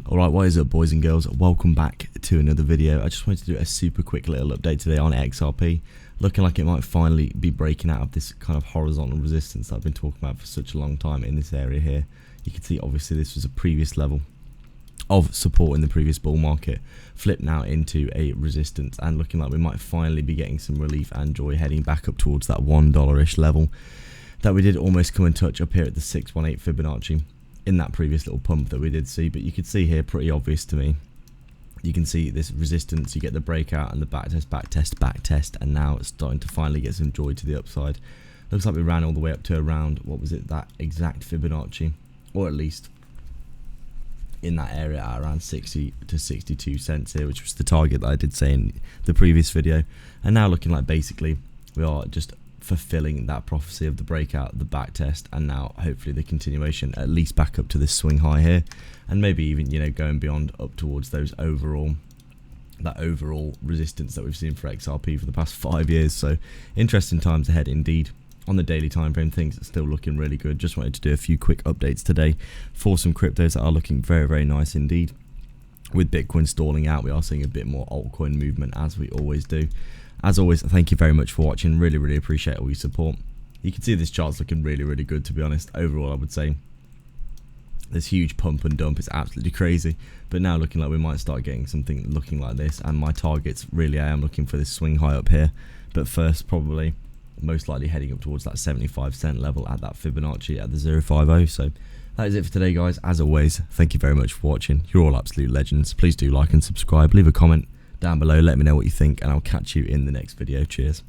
Alright, what is up boys and girls, welcome back to another video. I just wanted to do a super quick little update today on XRP. Looking like it might finally be breaking out of this kind of horizontal resistance that I've been talking about for such a long time in this area here. You can see obviously this was a previous level of support in the previous bull market, flipped now into a resistance, and looking like we might finally be getting some relief and joy heading back up towards that $1-ish level that we did almost come and touch up here at the 618 Fibonacci in that previous little pump that we did see. But you could see here, pretty obvious to me, you can see this resistance, you get the breakout and the back test, and now it's starting to finally get some joy to the upside. Looks like we ran all the way up to around, what was it, that exact Fibonacci, or at least in that area at around 60 to 62 cents here, which was the target that I did say in the previous video. And now looking like basically we are just fulfilling that prophecy of the breakout, the back test, and now hopefully the continuation, at least back up to this swing high here, and maybe even, you know, going beyond up towards those overall resistance that we've seen for XRP for the past 5 years. So interesting times ahead indeed. On the daily time frame, things are still looking really good. Just wanted to do a few quick updates today for some cryptos that are looking very nice indeed. With Bitcoin stalling out, we are seeing a bit more altcoin movement, as we always do. As always, thank you very much for watching. Really appreciate all your support. You can see this chart's looking really good, to be honest. Overall, I would say this huge pump and dump is absolutely crazy, but now looking like we might start getting something looking like this. And my targets, really, I am looking for this swing high up here, but first probably most likely heading up towards that 75-cent level at that Fibonacci at the 050. So that is it for today, guys. As always, thank you very much for watching. You're all absolute legends. Please do like and subscribe, leave a comment down below, let me know what you think, and I'll catch you in the next video. Cheers.